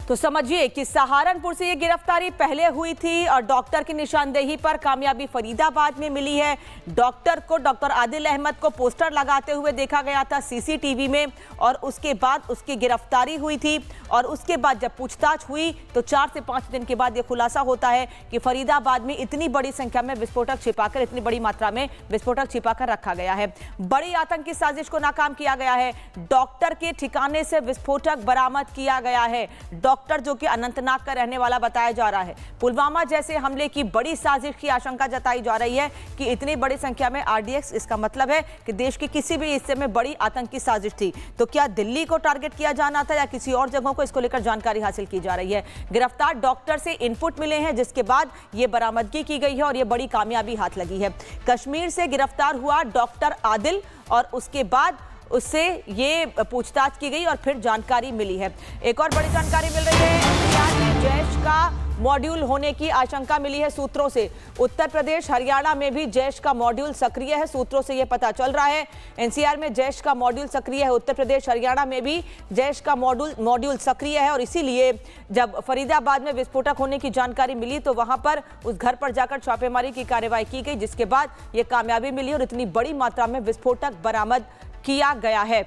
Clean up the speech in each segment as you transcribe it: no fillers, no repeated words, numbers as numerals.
तो समझिए कि सहारनपुर से ये गिरफ्तारी पहले हुई थी और डॉक्टर की निशानदेही पर कामयाबी फरीदाबाद में मिली है। डॉक्टर आदिल अहमद को पोस्टर लगाते हुए देखा गया था सीसीटीवी में और उसके बाद उसकी गिरफ्तारी हुई थी। और उसके बाद जब पूछताछ हुई तो 4 से 5 दिन के बाद यह खुलासा होता है कि फरीदाबाद में इतनी बड़ी संख्या में विस्फोटक छिपाकर, इतनी बड़ी मात्रा में विस्फोटक छिपाकर रखा गया है। बड़ी आतंकी साजिश को नाकाम किया गया है। डॉक्टर के ठिकाने से विस्फोटक बरामद किया गया है। डॉक्टर जो कि अनंतनाग का रहने वाला बताया जा रहा है। पुलवामा जैसे हमले की बड़ी साजिश की आशंका जताई जा रही है कि इतनी बड़ी संख्या में आरडीएक्स, इसका मतलब है कि देश के किसी भी हिस्से में बड़ी आतंकी साजिश थी। तो क्या दिल्ली को टारगेट किया जाना था या किसी और जगहों को, इसको लेकर जानकारी हासिल की जा रही है। गिरफ्तार डॉक्टर से इनपुट मिले हैं जिसके बाद यह बरामदगी की गई है और यह बड़ी कामयाबी हाथ लगी है। कश्मीर से गिरफ्तार हुआ डॉक्टर आदिल और उसके बाद उससे ये पूछताछ की गई और फिर जानकारी मिली है। एक और बड़ी जानकारी मिल रही है, एनसीआर में जैश का मॉड्यूल होने की आशंका मिली है सूत्रों से। उत्तर प्रदेश, हरियाणा में भी जैश का मॉड्यूल सक्रिय है, सूत्रों से यह पता चल रहा है। एनसीआर में जैश का मॉड्यूल सक्रिय है, उत्तर प्रदेश, हरियाणा में भी जैश का मॉड्यूल सक्रिय है और इसीलिए जब फरीदाबाद में विस्फोटक होने की जानकारी मिली तो वहां पर उस घर पर जाकर छापेमारी की कार्रवाई की गई, जिसके बाद यह कामयाबी मिली और इतनी बड़ी मात्रा में विस्फोटक बरामद किया गया है।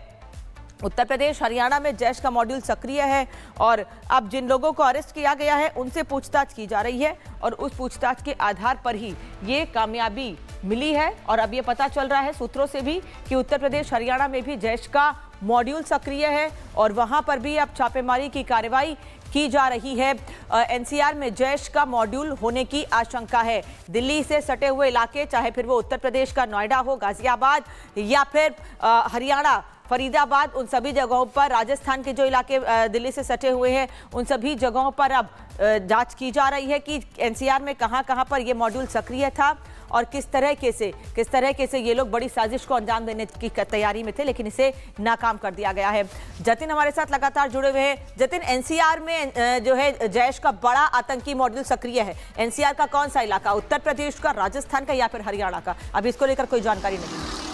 उत्तर प्रदेश, हरियाणा में जैश का मॉड्यूल सक्रिय है और अब जिन लोगों को अरेस्ट किया गया है उनसे पूछताछ की जा रही है और उस पूछताछ के आधार पर ही ये कामयाबी मिली है। और अब ये पता चल रहा है सूत्रों से भी कि उत्तर प्रदेश, हरियाणा में भी जैश का मॉड्यूल सक्रिय है और वहां पर भी अब छापेमारी की कार्रवाई की जा रही है। एनसीआर में जैश का मॉड्यूल होने की आशंका है। दिल्ली से सटे हुए इलाके, चाहे फिर वो उत्तर प्रदेश का नोएडा हो, गाजियाबाद या फिर हरियाणा फरीदाबाद, उन सभी जगहों पर, राजस्थान के जो इलाके दिल्ली से सटे हुए हैं उन सभी जगहों पर अब जांच की जा रही है कि एनसीआर में कहां-कहां पर यह मॉड्यूल सक्रिय था और किस तरह से ये लोग बड़ी साजिश को अंजाम देने की तैयारी में थे, लेकिन इसे नाकाम कर दिया गया है। जतिन हमारे साथ लगातार जुड़े हुए हैं। जतिन, एनसीआर में जो है जैश का बड़ा आतंकी मॉड्यूल सक्रिय है, एनसीआर का कौन सा इलाका, उत्तर प्रदेश का, राजस्थान का या फिर हरियाणा का? अब इसको लेकर कोई जानकारी नहीं।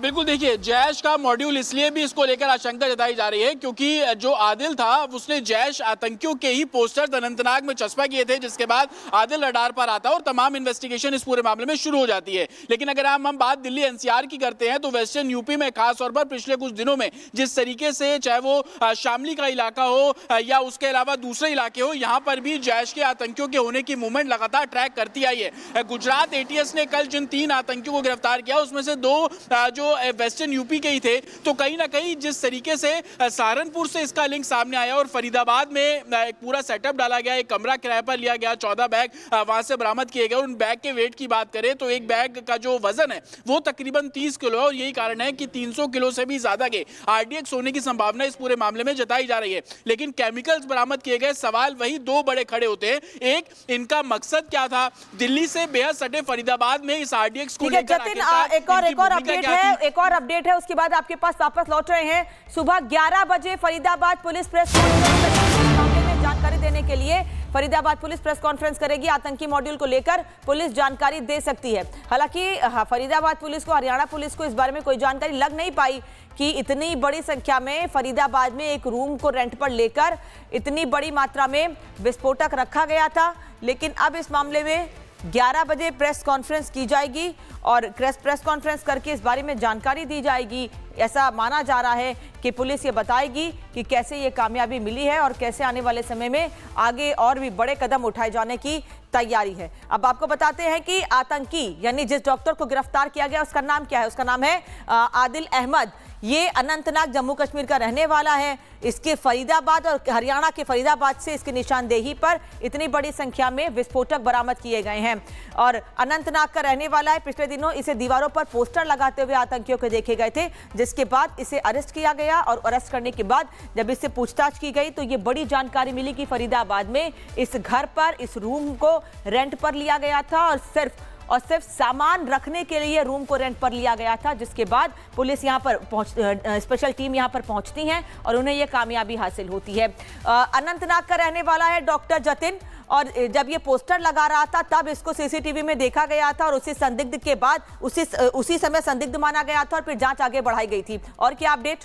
बिल्कुल, देखिए, जैश का मॉड्यूल इसलिए भी इसको लेकर आशंका जताई जा रही है क्योंकि जो आदिल था उसने जैश आतंकियों के ही पोस्टर्स अनंतनाग में चस्पा किए थे, जिसके बाद आदिल रडार पर आता है और तमाम इन्वेस्टिगेशन इस पूरे मामले में शुरू हो जाती है। लेकिन अगर हम बात दिल्ली एनसीआर की करते हैं तो वेस्टर्न यूपी में खास तौर पर पिछले कुछ दिनों में जिस तरीके से, चाहे वो शामली का इलाका हो या उसके अलावा दूसरे इलाके हो, यहाँ पर भी जैश के आतंकियों के होने की मूवमेंट लगातार ट्रैक करती आई है। गुजरात एटीएस ने कल जिन 3 आतंकियों को गिरफ्तार किया उसमें से 2 जो वेस्टर्न यूपी के ही थे। तो कहीं ना कहीं जिस तरीके से सहारनपुर से इसका लिंक सामने आया और फरीदाबाद में एक पूरा सेटअप डाला गया, एक कमरा किराए पर लिया गया, 14 बैग वहां से बरामद किए गए और उन बैग के वेट की बात करें तो एक बैग का जो वजन है वो तकरीबन 30 किलो है और यही कारण है कि 300 किलो से भी ज्यादा के आरडीएक्स होने की संभावना इस पूरे मामले में जताई जा रही है। लेकिन केमिकल्स बरामद किए गए, सवाल वही 2 बड़े खड़े होते हैं। एक, इनका मकसद क्या था? दिल्ली से बेहद सटे फरीदाबाद में इस आरडीएक्स को लेकर एक और अपडेट है, उसके बाद आपके पास वापस लौट रहे हैं। सुबह 11 बजे फरीदाबाद पुलिस प्रेस मामले में जानकारी देने के लिए फरीदाबाद पुलिस प्रेस कॉन्फ्रेंस करेगी। आतंकी मॉड्यूल को लेकर पुलिस जानकारी दे सकती है। हालांकि फरीदाबाद पुलिस को, हरियाणा पुलिस को इस बारे में कोई जानकारी लग नहीं पाई कि इतनी बड़ी संख्या में फरीदाबाद में एक रूम को रेंट पर लेकर इतनी बड़ी मात्रा में विस्फोटक रखा गया था। लेकिन अब इस मामले में 11 बजे प्रेस कॉन्फ्रेंस की जाएगी और प्रेस कॉन्फ्रेंस करके इस बारे में जानकारी दी जाएगी। ऐसा माना जा रहा है कि पुलिस ये बताएगी कि कैसे ये कामयाबी मिली है और कैसे आने वाले समय में आगे और भी बड़े कदम उठाए जाने की तैयारी है। अब आपको बताते हैं कि आतंकी, यानी जिस डॉक्टर को गिरफ्तार किया गया, उसका नाम क्या है? उसका नाम है आदिल अहमद। ये अनंतनाग, जम्मू कश्मीर का रहने वाला है। इसके फरीदाबाद और हरियाणा के फरीदाबाद से इसकी निशानदेही पर इतनी बड़ी संख्या में विस्फोटक बरामद किए गए हैं और अनंतनाग का रहने वाला है। पिछले दिनों इसे दीवारों पर पोस्टर लगाते हुए आतंकियों को देखे गए थे, जिसके बाद इसे अरेस्ट किया गया और अरेस्ट करने के बाद जब इससे पूछताछ की गई तो ये बड़ी जानकारी मिली कि फरीदाबाद में इस घर पर, इस रूम को रेंट पर लिया गया था और सिर्फ सामान रखने के लिए रूम को रेंट पर लिया गया था। जिसके बाद पुलिस यहां पर स्पेशल टीम यहां पर पहुंचती है और उन्हें यह कामयाबी हासिल होती है। अनंतनाग का रहने वाला है डॉक्टर जतिन और जब ये पोस्टर लगा रहा था तब इसको सीसीटीवी में देखा गया था और उसी संदिग्ध के बाद उसी समय संदिग्ध माना गया था और फिर जांच आगे बढ़ाई गई थी। और क्या अपडेट?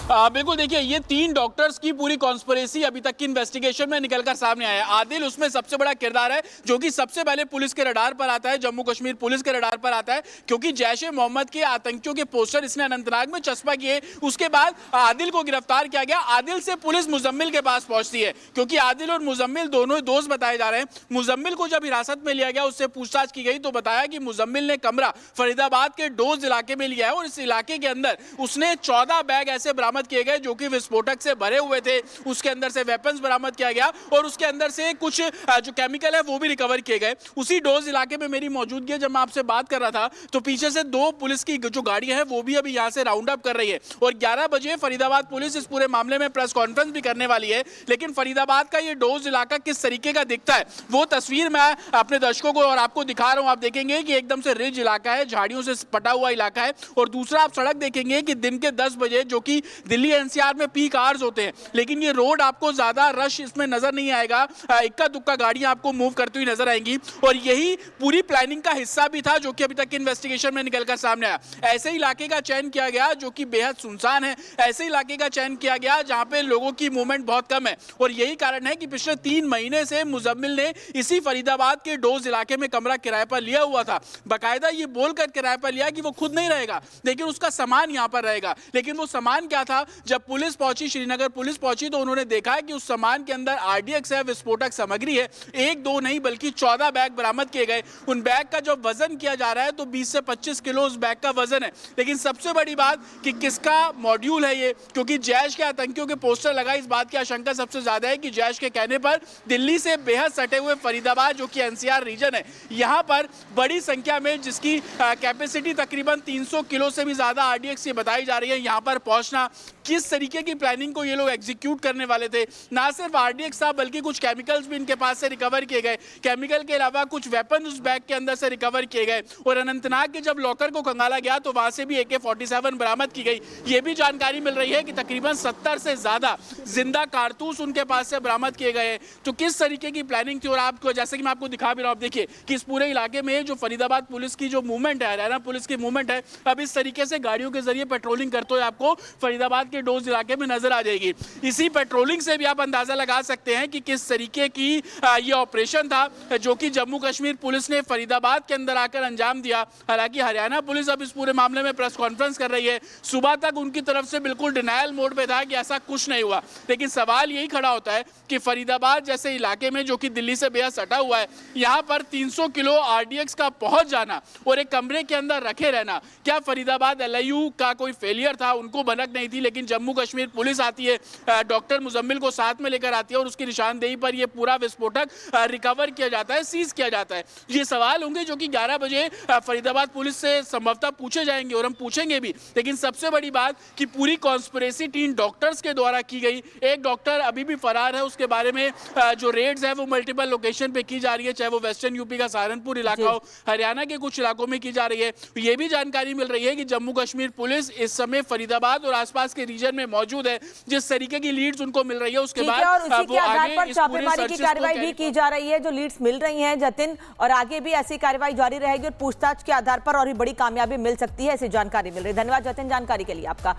बिल्कुल देखिए, ये 3 डॉक्टर्स की पूरी कॉन्स्पिरेसी अभी तक की इन्वेस्टिगेशन में निकलकर सामने आया है। आदिल उसमें सबसे बड़ा किरदार है, जो कि सबसे पहले पुलिस के रडार पर आता है, जम्मू कश्मीर पुलिस के रडार पर आता है, क्योंकि जैश-ए-मोहम्मद के आतंकियों के पोस्टर इसने अनंतनाग में चस्पा किए। उसके बाद आदिल को गिरफ्तार किया गया। आदिल से पुलिस मुजम्मिल के पास पहुंचती है, क्योंकि आदिल और मुजम्मिल दोनों ही दोस्त बताए जा रहे हैं। मुजम्मिल को जब हिरासत में लिया गया, उससे पूछताछ की गई तो बताया कि मुजम्मिल ने कमरा फरीदाबाद के डोज इलाके में लिया है और इस इलाके के अंदर उसने 14 बैग ऐसे बरामद किए गए जो कि विस्फोटक से भरे हुए थे। उसके अंदर से वेपन्स बरामद किया गया और उसके अंदर से कुछ जो केमिकल है वो भी रिकवर किए गए। उसी डोज इलाके में मेरी मौजूदगी है, जब मैं आपसे बात कर रहा था तो पीछे से 2 पुलिस की जो गाड़ियां हैं वो भी अभी यहां से राउंड अप कर रही है और 11 बजे फरीदाबाद पुलिस इस पूरे मामले में प्रेस कॉन्फ्रेंस भी करने वाली है। लेकिन फरीदाबाद का ये डोज इलाका किस तरीके का दिखता है वो तस्वीर मैं अपने दर्शकों को और आपको दिखा रहा हूं। आप देखेंगे कि एकदम से रिज इलाका है, झाड़ियों से पटा हुआ इलाका है और दूसरा आप सड़क देखेंगे कि दिन के 10 बजे, जो कि दिल्ली एनसीआर में पीक आवर्स होते हैं, लेकिन ये रोड आपको ज्यादा रश इसमें नजर नहीं आएगा। इक्का दुक्का गाड़ियां आपको मूव करती हुई नजर आएंगी और यही पूरी प्लानिंग का हिस्सा भी था जो कि अभी तक की इन्वेस्टिगेशन में निकलकर सामने आया। ऐसे इलाके का चयन किया गया जो कि बेहद सुनसान है, ऐसे इलाके का चयन किया गया जहां पे लोगों की मूवमेंट बहुत कम है और यही कारण है कि पिछले 3 महीने से मुजम्मिल ने इसी फरीदाबाद के डोज इलाके में कमरा किराए पर लिया हुआ था। बाकायदा ये बोलकर किराए पर लिया कि वो खुद नहीं रहेगा लेकिन उसका सामान यहां पर रहेगा। लेकिन वो सामान क्या था? जब पुलिस पहुंची, श्रीनगर पुलिस पहुंची, तो उन्होंने देखा है कि उस सामान के अंदर आरडीएक्स है, विस्फोटक सामग्री है। 1-2 नहीं बल्कि 14 बैग बरामद किए गए। उन बैग का जब वजन किया जा रहा है तो 20 से 25 किलो उस बैग का वजन है। लेकिन सबसे बड़ी बात कि किसका मॉड्यूल है ये, क्योंकि जैश के आतंकियों के पोस्टर लगा, इस बात की आशंका सबसे ज्यादा है कि जैश के कहने पर दिल्ली से बेहद सटे हुए फरीदाबाद, जो कि एनसीआर रीजन है, यहां पर बड़ी संख्या में, जिसकी कैपेसिटी तकरीबन 300 किलो से भी ज्यादा आरडीएक्स ये बताई जा रही है, यहां पर पहुंचना, किस तरीके की प्लानिंग को ये लोग एग्जीक्यूट करने वाले थे। ना सिर्फ आरडीएक्स था बल्कि कुछ केमिकल्स भी इनके पास से रिकवर किए गए। केमिकल के अलावा कुछ वेपन उस बैग के अंदर से रिकवर किए गए और अनंतनाग के जब लॉकर को खंगाला गया तो वहां से भी AK-47 बरामद की गई। ये भी जानकारी मिल रही है कि तकरीबन 70 से ज्यादा जिंदा कारतूस उनके पास से बरामद किए गए। तो किस तरीके की प्लानिंग थी और आपको, जैसे कि मैं आपको दिखा भी रहा हूं, आप देखिए कि इस पूरे इलाके में जो फरीदाबाद पुलिस की जो मूवमेंट है, हरियाणा पुलिस की मूवमेंट है, अब इस तरीके से गाड़ियों के जरिए पेट्रोलिंग करते हुए आपको फरीदाबाद के डोज इलाके में नजर आ जाएगी। इसी पेट्रोलिंग से भी आप अंदाजा लगा सकते हैं कि किस तरीके की ये ऑपरेशन था जो कि जम्मू कश्मीर पुलिस ने फरीदाबाद के अंदर आकर अंजाम दिया। हालांकि हरियाणा पुलिस अब इस पूरे मामले में प्रेस कॉन्फ्रेंस कर रही है। सुबह तक उनकी तरफ से बिल्कुल डिनायल मोड पे था कि ऐसा कुछ नहीं हुआ, लेकिन सवाल यही खड़ा होता है कि फरीदाबाद जैसे इलाके में, जो कि दिल्ली से बेहद सटा हुआ है, यहाँ पर 300 किलो आरडीएक्स का पहुंच जाना और एक कमरे के अंदर रखे रहना, क्या फरीदाबाद LIU का कोई फेलियर था? उनको भनक नहीं थी, लेकिन जम्मू कश्मीर पुलिस आती है, डॉक्टर मुजम्मिल को साथ में लेकर आती है और उसकी निशानदेही पर यह पूरा विस्फोटक रिकवर किया जाता है, सीज किया जाता है। ये सवाल होंगे जो कि 11 बजे फरीदाबाद पुलिस से संभवतः पूछे जाएंगे और हम पूछेंगे भी। लेकिन सबसे बड़ी बात कि पूरी कॉन्स्पिरेसी 3 डॉक्टर्स के द्वारा की गई। एक डॉक्टर अभी भी फरार है, उसके बारे में जो रेड्स है वो मल्टीपल लोकेशन पे की जा रही है, चाहे वो वेस्टर्न यूपी का सहारनपुर इलाका हो, हरियाणा के कुछ इलाकों में की जा रही है। ये भी जानकारी मिल रही है कि जम्मू कश्मीर पुलिस इस समय फरीदाबाद और आसपास के रीजन में मौजूद है। जिस तरीके की लीड्स उनको मिल रही है उसके बाद और उसी के आधार पर छापेमारी की कार्रवाई भी की जा रही है, जो लीड्स मिल रही हैं जतिन, और आगे भी ऐसी कार्रवाई जारी रहेगी और पूछताछ के आधार पर और भी बड़ी कामयाबी मिल सकती है, ऐसी जानकारी मिल रही है। धन्यवाद जतिन जानकारी के लिए आपका।